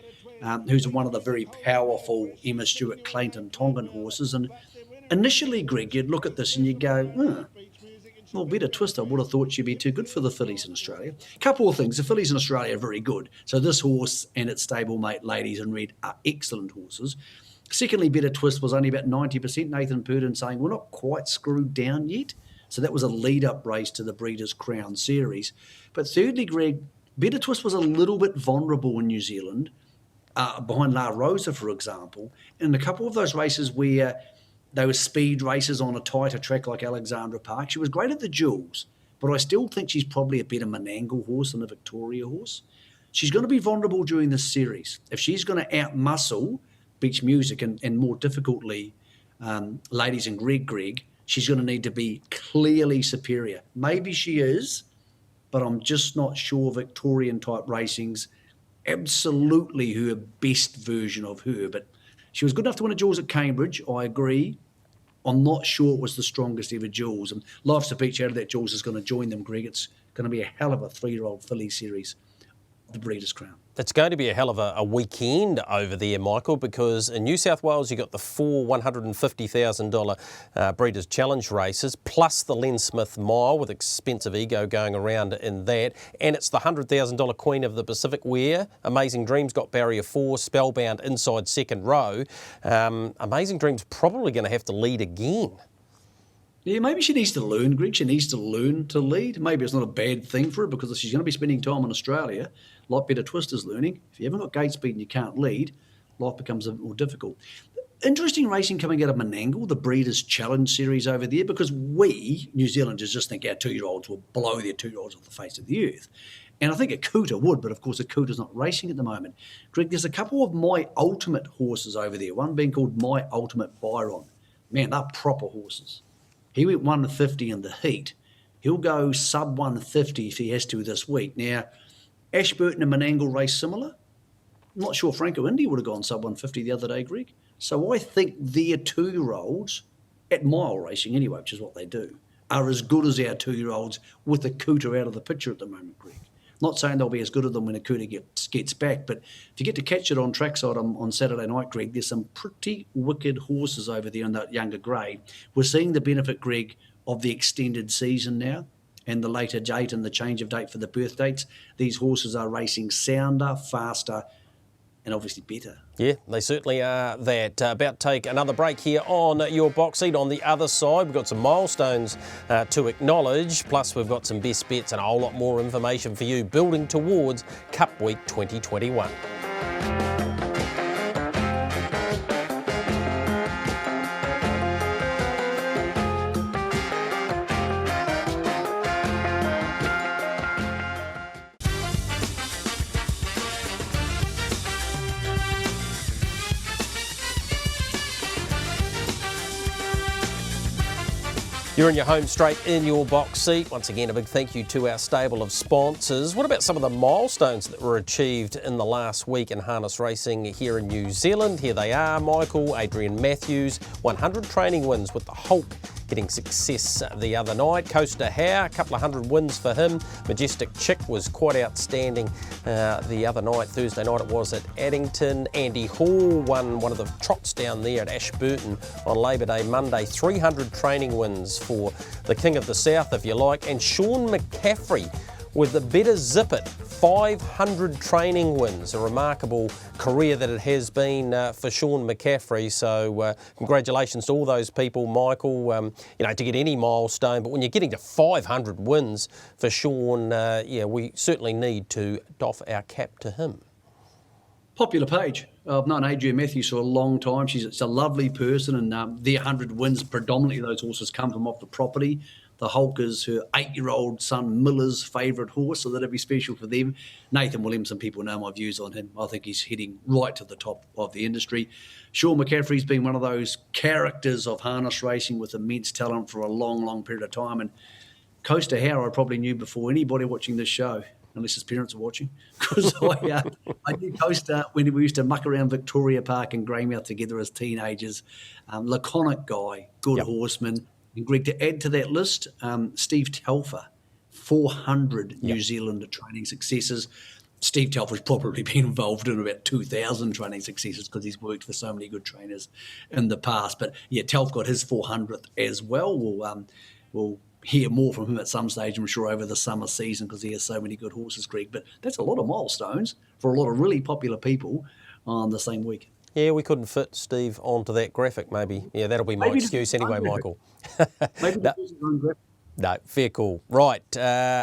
who's one of the very powerful Emma Stewart Clayton Tongan horses. And initially, Greg, you'd look at this and you'd go, well, Better Twist, I would have thought she'd be too good for the fillies in Australia. Couple of things. The fillies in Australia are very good. So this horse and its stablemate, Ladies in Red, are excellent horses. Secondly, Better Twist was only about 90%. Nathan Purdon saying we're not quite screwed down yet. So that was a lead-up race to the Breeders' Crown Series. But thirdly, Greg, Better Twist was a little bit vulnerable in New Zealand, behind La Rosa, for example. In a couple of those races where they were speed races on a tighter track like Alexandra Park, she was great at the Jewels, but I still think she's probably a better Menangle horse than a Victoria horse. She's going to be vulnerable during this series. If she's going to outmuscle Beach Music and more difficultly Ladies and Greg, she's going to need to be clearly superior. Maybe she is, but I'm just not sure Victorian-type racing's absolutely her best version of her. But she was good enough to win a Jewels at Cambridge, I agree. I'm not sure it was the strongest ever Jules. And Life's a Beach out of that Jules is going to join them, Greg. It's going to be a hell of a 3-year-old filly series, the Breeders' Crown. It's going to be a hell of a weekend over there, Michael, because in New South Wales you've got the 4 $150,000 Breeders' Challenge races, plus the Len Smith Mile with Expensive Ego going around in that, and it's the $100,000 Queen of the Pacific where Amazing Dreams got barrier 4, Spellbound inside second row. Amazing Dreams probably going to have to lead again. Yeah, maybe she needs to learn, Greg. She needs to learn to lead. Maybe it's not a bad thing for her because if she's going to be spending time in Australia, like Better Twister's learning, if you haven't got gate speed and you can't lead, life becomes a bit more difficult. Interesting racing coming out of Menangle, the Breeders' Challenge series over there, because we, New Zealanders, just think our 2-year-olds will blow their 2-year-olds off the face of the earth. And I think a Cooter would, but of course a Cooter's not racing at the moment. Greg, there's a couple of My Ultimate horses over there, one being called My Ultimate Byron. Man, they're proper horses. He went 150 in the heat. He'll go sub 150 if he has to this week. Now, Ashburton and Menangle race similar. I'm not sure Franco Indy would have gone sub 150 the other day, Greg. So I think their 2-year-olds, at mile racing anyway, which is what they do, are as good as our 2-year-olds with a Cooter out of the picture at the moment, Greg. Not saying they'll be as good as them when a Cooter gets back, but if you get to catch it on trackside on Saturday night, Greg, there's some pretty wicked horses over there in that younger grade. We're seeing the benefit, Greg, of the extended season now and the later date and the change of date for the birth dates. These horses are racing sounder, faster, and obviously better. Yeah, they certainly are that. About to take another break here on your box seat. On the other side, we've got some milestones to acknowledge, plus we've got some best bets and a whole lot more information for you building towards Cup Week 2021. You're in your home straight in your box seat. Once again, a big thank you to our stable of sponsors. What about some of the milestones that were achieved in the last week in harness racing here in New Zealand? Here they are, Michael, Adrian Matthews, 100 training wins with the Hulk getting success the other night. Coaster Hare, a couple of 100 wins for him. Majestic Chick was quite outstanding the other night, Thursday night it was at Addington. Andy Hall won one of the trots down there at Ashburton on Labor Day Monday. 300 training wins for the King of the South, if you like. And Sean McCaffrey with the Better Zip It, 500 training wins. A remarkable career that it has been for Sean McCaffrey. So congratulations to all those people, Michael, to get any milestone. But when you're getting to 500 wins for Sean, we certainly need to doff our cap to him. Popular page. I've known Adrian Matthews for a long time. She's a lovely person, and their 100 wins, predominantly those horses come from off the property. The Hulk is her 8-year-old son Miller's favourite horse, so that'd be special for them. Nathan Williamson, people know my views on him. I think he's heading right to the top of the industry. Sean McCaffrey's been one of those characters of harness racing with immense talent for a long, long period of time. And Coaster Hare I probably knew before anybody watching this show, unless his parents are watching, because I knew Coaster when we used to muck around Victoria Park and Greymouth together as teenagers. Laconic guy, good horseman. And Greg, to add to that list, Steve Telfer, 400 New Zealand training successes. Steve Telfer's probably been involved in about 2,000 training successes because he's worked for so many good trainers in the past. But yeah, Telf got his 400th as well. We'll hear more from him at some stage, I'm sure, over the summer season because he has so many good horses, Greg. But that's a lot of milestones for a lot of really popular people on the same week. Yeah, we couldn't fit Steve onto that graphic, maybe. Yeah, that'll be my excuse anyway, Michael. No, fair call. Right,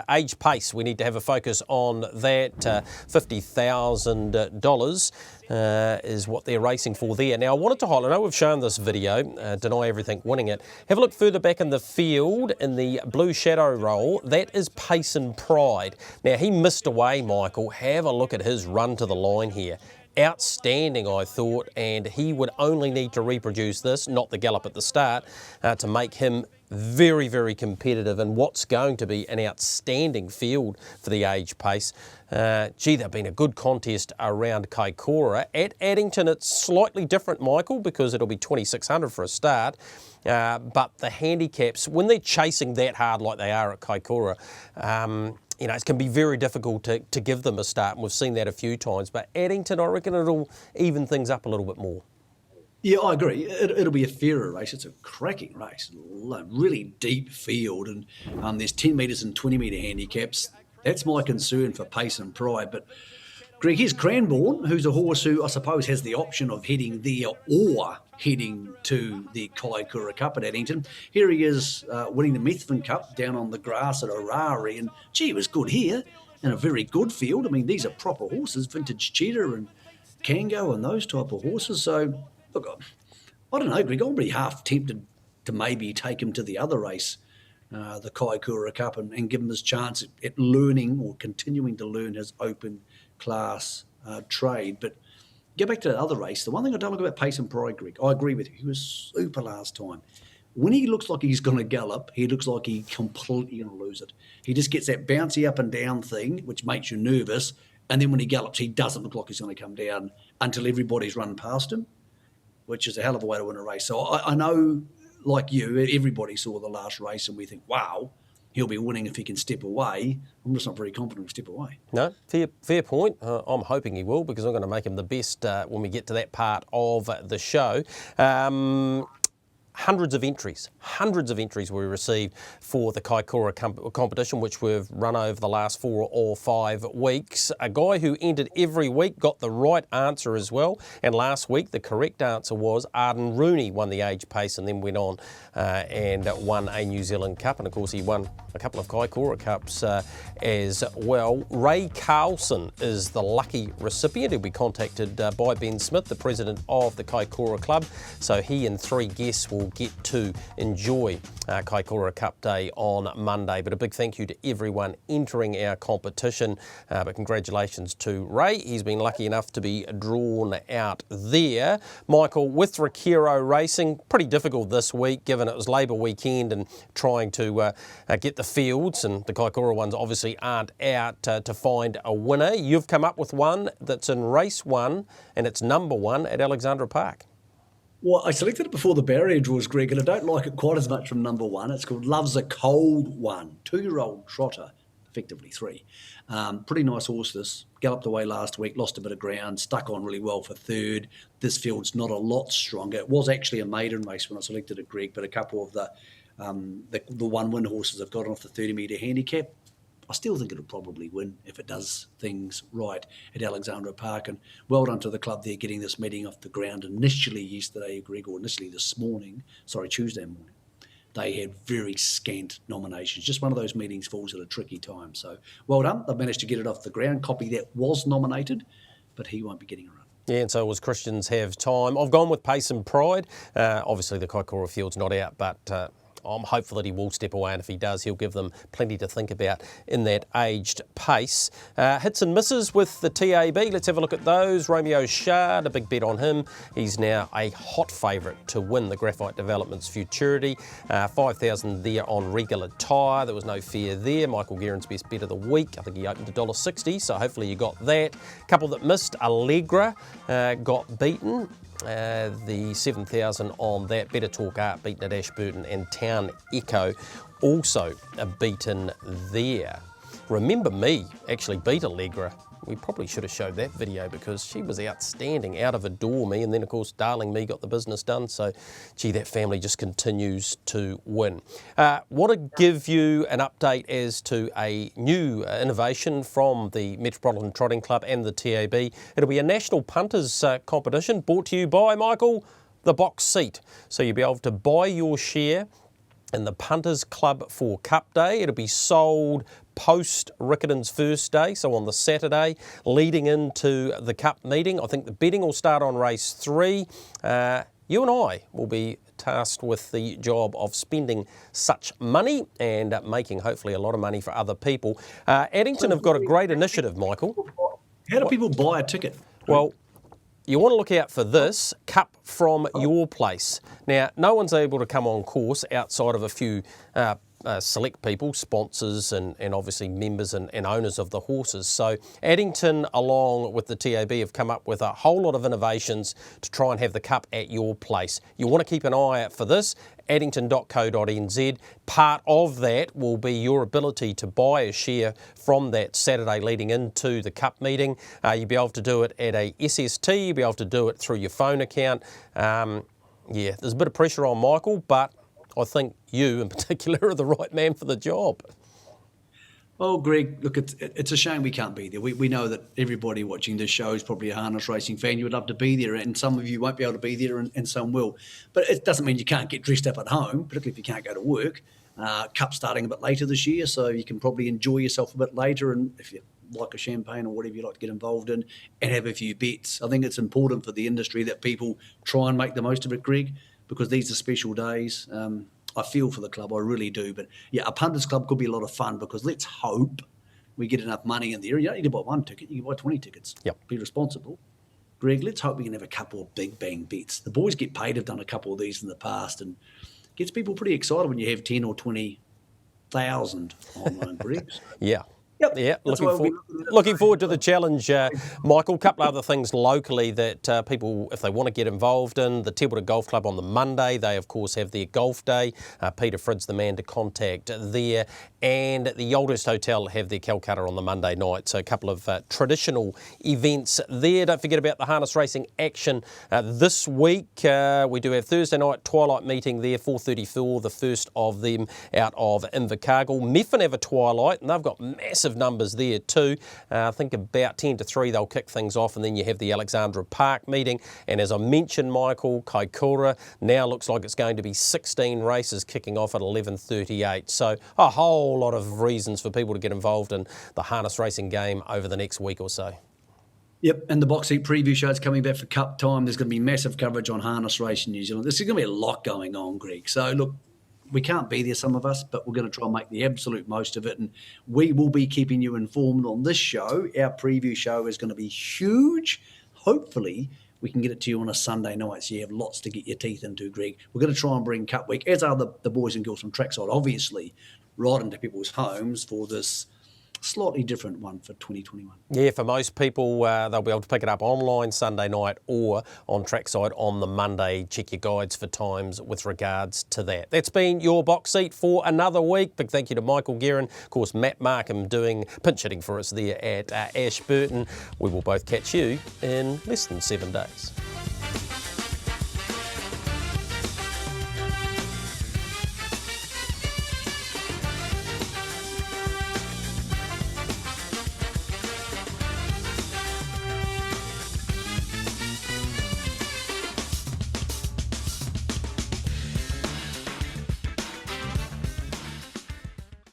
age pace, we need to have a focus on that. $50,000 is what they're racing for there. Now, I wanted to highlight, I know we've shown this video, Deny Everything Winning It. Have a look further back in the field in the Blue Shadow role. That is Pace and Pride. Now, he missed away, Michael. Have a look at his run to the line here. outstanding, I thought, and he would only need to reproduce this, not the gallop at the start, to make him very, very competitive in what's going to be an outstanding field for the age pace. They've been a good contest around Kaikoura. At Addington, it's slightly different, Michael, because it'll be 2,600 for a start. But the handicaps, when they're chasing that hard like they are at Kaikoura, it can be very difficult to give them a start, and we've seen that a few times. But Addington, I reckon it'll even things up a little bit more. Yeah, I agree. It'll be a fairer race. It's a cracking race, a really deep field, and there's 10 metres and 20 metre handicaps. That's my concern for pace and pride. But Greg, here's Cranbourne, who's a horse who I suppose has the option of heading there or heading to the Kaikoura Cup at Addington. Here he is winning the Methven Cup down on the grass at Orari, and he was good here in a very good field. I mean, these are proper horses, Vintage Cheetah and Kango and those type of horses. So, look, I don't know, Greg, I'm pretty half tempted to maybe take him to the other race, the Kaikoura Cup, and give him his chance at learning or continuing to learn his open class trade. But get back to that other race. The one thing I don't like about Pace and Pride, Greg, I agree with you. He was super last time. When he looks like he's going to gallop, he looks like he's completely going to lose it. He just gets that bouncy up and down thing, which makes you nervous. And then when he gallops, he doesn't look like he's going to come down until everybody's run past him, which is a hell of a way to win a race. So I know, like you, everybody saw the last race and we think, wow, he'll be winning if he can step away. I'm just not very confident he'll step away. No, fair point. I'm hoping he will, because I'm going to make him the best when we get to that part of the show. Hundreds of entries we received for the Kaikoura competition, which we've run over the last 4 or 5 weeks. A guy who entered every week got the right answer as well. And last week, the correct answer was Arden Rooney won the age pace and then went on and won a New Zealand Cup. And of course, he won a couple of Kaikoura Cups as well. Ray Carlson is the lucky recipient. He'll be contacted by Ben Smith, the president of the Kaikoura Club. So he and 3 guests will get to enjoy Kaikoura Cup Day on Monday. But a big thank you to everyone entering our competition. But congratulations to Ray. He's been lucky enough to be drawn out there. Michael, with Rakiro Racing, pretty difficult this week given it was Labour weekend and trying to get the fields, and the Kaikoura ones obviously aren't out to find a winner. You've come up with one that's in race 1 and it's number 1 at Alexandra Park. Well, I selected it before the barrier draws, Greg, and I don't like it quite as much from number 1. It's called Love's a Cold One, 2-year-old trotter, effectively 3. Pretty nice horse this. Galloped away last week, lost a bit of ground, stuck on really well for 3rd. This field's not a lot stronger. It was actually a maiden race when I selected it, Greg, but a couple of the one-win horses have gotten off the 30-metre handicap. I still think it'll probably win if it does things right at Alexandra Park. And well done to the club there getting this meeting off the ground initially yesterday, Greg, or initially Tuesday morning. They had very scant nominations. Just one of those meetings falls at a tricky time. So well done. They've managed to get it off the ground. Copy that was nominated, but he won't be getting a run. Yeah, and so was Christians Have Time. I've gone with Pace and Pride. Obviously the Kaikoura field's not out, but I'm hopeful that he will step away, and if he does, he'll give them plenty to think about in that aged pace. Hits and misses with the TAB. Let's have a look at those. Romeo Shard, a big bet on him. He's now a hot favourite to win the Graphite Developments Futurity. 5,000 there on regular tyre. There was no fear there. Michael Guerin's best bet of the week. I think he opened $1.60, so hopefully you got that. Couple that missed. Allegra got beaten. The 7,000 on that. Better Talk Art beaten at Ashburton, and Town Echo also beaten there. Remember Me actually beat Allegra. We probably should have showed that video because she was outstanding, out of Adore Me, and then of course Darling Me got the business done. So that family just continues to win. Want to give you an update as to a new innovation from the Metropolitan Trotting Club and the TAB. It'll be a national punters competition brought to you by, Michael, the Box Seat. So you'll be able to buy your share in the Punters Club for Cup Day. It'll be sold post Riccarton's first day, so on the Saturday leading into the Cup meeting. I think the betting will start on race 3. You and I will be tasked with the job of spending such money and making hopefully a lot of money for other people. Addington have got a great initiative, Michael. How do people buy a ticket? Well, you want to look out for this, Cup from Your Place. Now, no one's able to come on course outside of a few select people, sponsors and obviously members and owners of the horses. So Addington, along with the TAB, have come up with a whole lot of innovations to try and have the Cup at your place. You want to keep an eye out for this. Addington.co.nz. Part of that will be your ability to buy a share from that Saturday leading into the Cup meeting. You'll be able to do it at a SST, you'll be able to do it through your phone account. Yeah, there's a bit of pressure on Michael, but I think you in particular are the right man for the job. Well, Greg, look, it's a shame we can't be there. We know that everybody watching this show is probably a harness racing fan. You would love to be there, and some of you won't be able to be there, and some will. But it doesn't mean you can't get dressed up at home, particularly if you can't go to work. Cup starting a bit later this year, so you can probably enjoy yourself a bit later, and if you like a champagne or whatever you like to get involved in, and have a few bets. I think it's important for the industry that people try and make the most of it, Greg, because these are special days. I feel for the club, I really do. But yeah, a punters club could be a lot of fun, because let's hope we get enough money in there. You don't need to buy one ticket, you can buy 20 tickets. Yep. Be responsible. Greg, let's hope we can have a couple of big bang bets. The boys get paid, have done a couple of these in the past, and gets people pretty excited when you have 10 or 20,000 online, Greg. Yeah. Yep. Yeah, looking forward to the challenge, Michael. A couple of other things locally that people, if they want to get involved in, the Templeton Golf Club on the Monday, they of course have their golf day. Peter Frid's the man to contact there. And the Oldhurst Hotel have their Calcutta on the Monday night. So a couple of traditional events there. Don't forget about the harness racing action this week. We do have Thursday night twilight meeting there, 4:34, the first of them out of Invercargill. Methven have a twilight, and they've got massive numbers there too. I think about 10 to 3 they'll kick things off, and then you have the Alexandra Park meeting. And as I mentioned, Michael, Kaikoura now looks like it's going to be 16 races kicking off at 11:38. So a whole lot of reasons for people to get involved in the harness racing game over the next week or so. Yep, and the box seat preview show is coming back for Cup time. There's going to be massive coverage on harness racing New Zealand. There's going to be a lot going on, Greg. So look, we can't be there, some of us, but we're going to try and make the absolute most of it. And we will be keeping you informed on this show. Our preview show is going to be huge. Hopefully, we can get it to you on a Sunday night, so you have lots to get your teeth into, Greg. We're going to try and bring Cup Week, as are the boys and girls from Trackside, obviously, right into people's homes for this slightly different one for 2021. Yeah, for most people, they'll be able to pick it up online Sunday night or on Trackside on the Monday. Check your guides for times with regards to that. That's been your box seat for another week. Big thank you to Michael Guerin, of course, Matt Markham doing pinch hitting for us there at Ashburton. We will both catch you in less than 7 days.